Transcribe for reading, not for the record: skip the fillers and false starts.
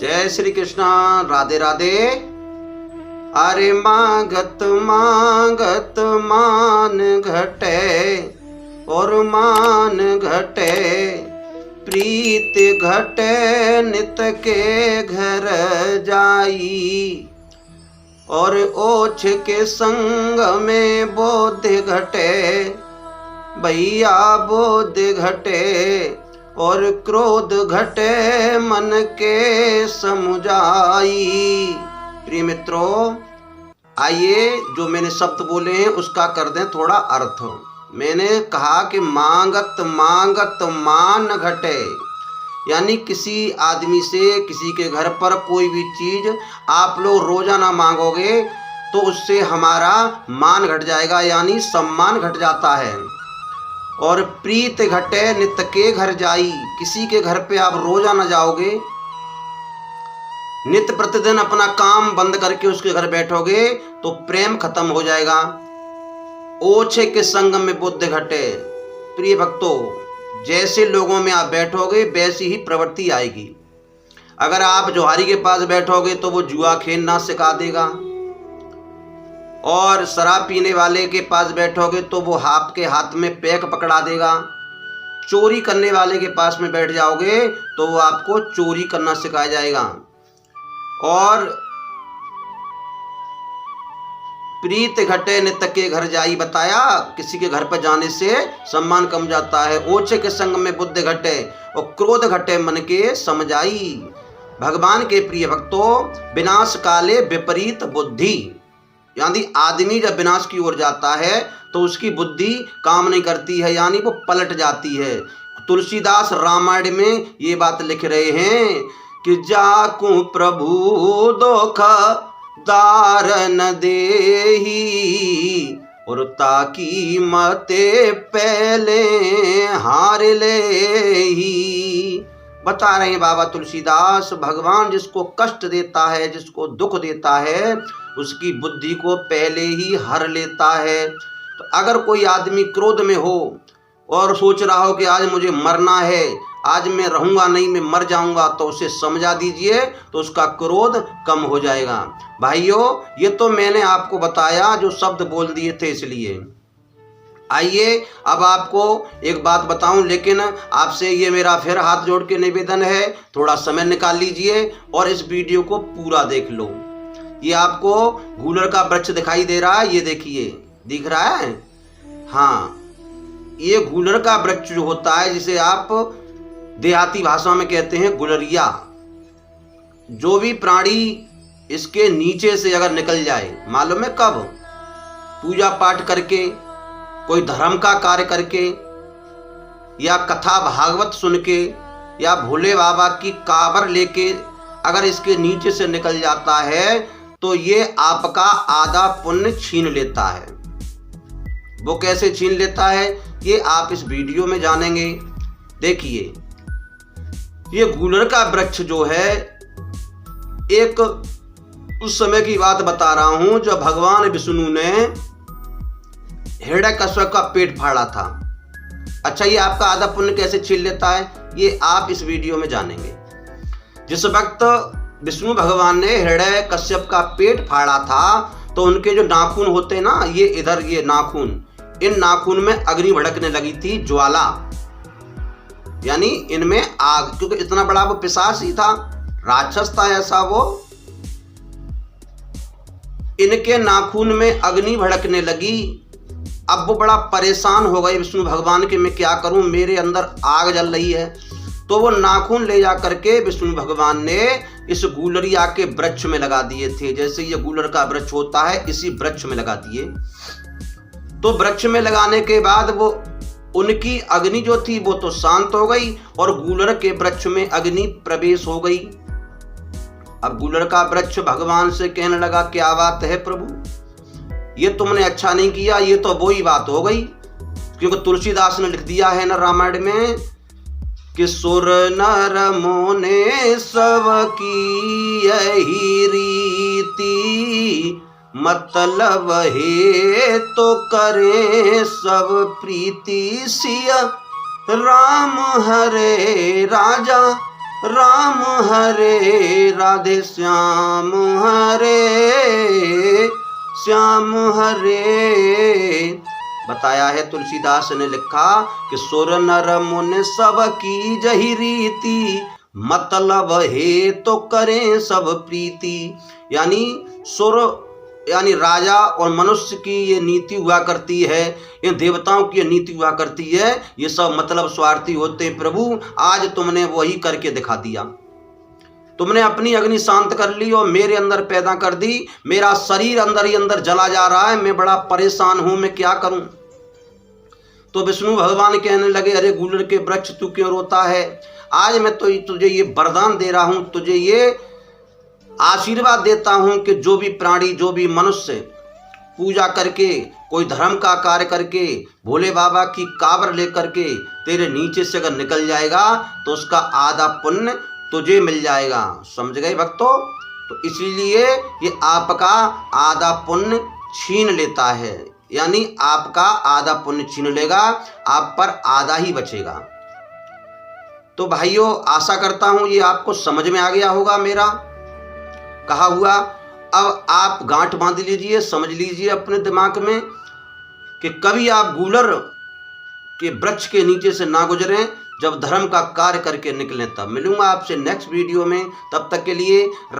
जय श्री कृष्णा। राधे राधे। अरे मांगत मांगत मान घटे और मान घटे, प्रीत घटे नित के घर जाई, और ओछ के संग में बोध घटे, भैया बोध घटे, और क्रोध घटे मन के समुझाई। प्रिय मित्रों, आइए जो मैंने शब्द बोले हैं उसका कर दें थोड़ा अर्थ। मैंने कहा कि मांगत मांगत मान घटे, यानी किसी आदमी से किसी के घर पर कोई भी चीज आप लोग रोजाना मांगोगे तो उससे हमारा मान घट जाएगा, यानी सम्मान घट जाता है। और प्रीत घटे नित के घर जाई, किसी के घर पे आप रोजाना जाओगे, नित्य प्रतिदिन अपना काम बंद करके उसके घर बैठोगे तो प्रेम खत्म हो जाएगा। ओछे के संग में बुद्धि घटे। प्रिय भक्तों, जैसे लोगों में आप बैठोगे वैसी ही प्रवृत्ति आएगी। अगर आप जोहारी के पास बैठोगे तो वो जुआ खेलना सिखा देगा, और शराब पीने वाले के पास बैठोगे तो वो आपके हाथ में पैक पकड़ा देगा। चोरी करने वाले के पास में बैठ जाओगे तो वो आपको चोरी करना सिखाया जाएगा। और प्रीत घटे नित के घर जाई बताया, किसी के घर पर जाने से सम्मान कम जाता है। ओछे के संग में बुद्धि घटे और क्रोध घटे मन के समझाई। भगवान के प्रिय भक्तों, विनाश काले विपरीत बुद्धि, यानी आदमी जब विनाश की ओर जाता है तो उसकी बुद्धि काम नहीं करती है, यानी वो पलट जाती है। तुलसीदास रामायण में ये बात लिख रहे हैं कि जाकू प्रभु दोख दारन देही, और ताकी मते पहले हार लेही। बता रहे हैं बाबा तुलसीदास, भगवान जिसको कष्ट देता है, जिसको दुख देता है, उसकी बुद्धि को पहले ही हर लेता है। तो अगर कोई आदमी क्रोध में हो और सोच रहा हो कि आज मुझे मरना है, आज मैं रहूंगा नहीं, मैं मर जाऊंगा, तो उसे समझा दीजिए तो उसका क्रोध कम हो जाएगा। भाइयों, ये तो मैंने आपको बताया जो शब्द बोल दिए थे इसलिए। आइए अब आपको एक बात बताऊं, लेकिन आपसे ये मेरा फिर हाथ जोड़ के निवेदन है, थोड़ा समय निकाल लीजिए और इस वीडियो को पूरा देख लो। ये आपको गूलर का वृक्ष दिखाई दे रहा है, ये देखिए, दिख रहा है? हाँ, ये गूलर का वृक्ष जो होता है, जिसे आप देहाती भाषा में कहते हैं गुलरिया। जो भी प्राणी इसके नीचे से अगर निकल जाए, मालूम है कब? पूजा पाठ करके, कोई धर्म का कार्य करके, या कथा भागवत सुन के, या भोले बाबा की काबर लेके अगर इसके नीचे से निकल जाता है तो ये आपका आधा पुण्य छीन लेता है। वो कैसे छीन लेता है ये आप इस वीडियो में जानेंगे। देखिए, ये गूलर का वृक्ष जो है, एक उस समय की बात बता रहा हूं जब भगवान विष्णु ने हिरण्यकश्यप का पेट फाड़ा था। अच्छा, ये आपका आधा पुण्य कैसे छीन लेता है ये आप इस वीडियो में जानेंगे। जिस वक्त विष्णु भगवान ने हिरण्यकश्यप का पेट फाड़ा था तो उनके जो नाखून होते हैं ना, ये इधर ये नाखून, इन नाखून में अग्नि भड़कने लगी थी, ज्वाला, यानी इनमें आग, क्योंकि इतना बड़ा वो पिशाच ही था, राक्षस था ऐसा वो। इनके नाखून में अग्नि भड़कने लगी। अब वो बड़ा परेशान हो गए विष्णु भगवान के, मैं क्या करूं, मेरे अंदर आग जल रही है। तो वो नाखून ले जा करके विष्णु भगवान ने इस गूलरिया के वृक्ष में लगा दिए थे। जैसे ये गूलर का वृक्ष होता है, इसी वृक्ष में लगा दिए। तो वृक्ष में लगाने के बाद वो उनकी अग्नि जो थी वो तो शांत हो गई और गूलर के वृक्ष में अग्नि प्रवेश हो गई। अब गूलर का वृक्ष भगवान से कहने लगा, क्या बात है प्रभु, ये तुमने अच्छा नहीं किया, ये तो वही बात हो गई। क्योंकि तुलसीदास ने लिख दिया है ना रामायण में कि सुर नर मोने सब की यही रीति, मतलब है तो करे सब प्रीति, सिया राम हरे राजा राम हरे राधे श्याम हरे श्याम हरे। बताया है तुलसीदास ने लिखा कि सुर नर मुनि सब की जही रीति, मतलब है तो करें सब प्रीति। यानी सुर यानी राजा और मनुष्य की ये नीति हुआ करती है, ये देवताओं की ये नीति हुआ करती है, ये सब मतलब स्वार्थी होते। प्रभु आज तुमने वही करके दिखा दिया, तुमने अपनी अग्नि शांत कर ली और मेरे अंदर पैदा कर दी। मेरा शरीर अंदर ही अंदर जला जा रहा है, मैं बड़ा परेशान हूं, मैं क्या करूं। तो विष्णु भगवान कहने लगे, अरे गूलर के वृक्ष तू क्यों रोता है। आज मैं तो तुझे ये वरदान दे रहा हूं, तुझे ये आशीर्वाद देता हूं कि जो भी प्राणी, जो भी मनुष्य पूजा करके, कोई धर्म का कार्य करके, भोले बाबा की काबर लेकर के तेरे नीचे से अगर निकल जाएगा तो उसका आधा पुण्य तुझे मिल जाएगा। समझ गए भक्तों। तो इसीलिए ये आपका आधा पुण्य छीन लेता है, यानी आपका आधा पुण्य छीन लेगा, आप पर आधा ही बचेगा। तो भाइयों, आशा करता हूं ये आपको समझ में आ गया होगा मेरा कहा हुआ। अब आप गांठ बांध लीजिए, समझ लीजिए अपने दिमाग में कि कभी आप गूलर के वृक्ष के नीचे से ना गुजरें, जब धर्म का कार्य करके निकलें। तब मिलूंगा आपसे नेक्स्ट वीडियो में, तब तक के लिए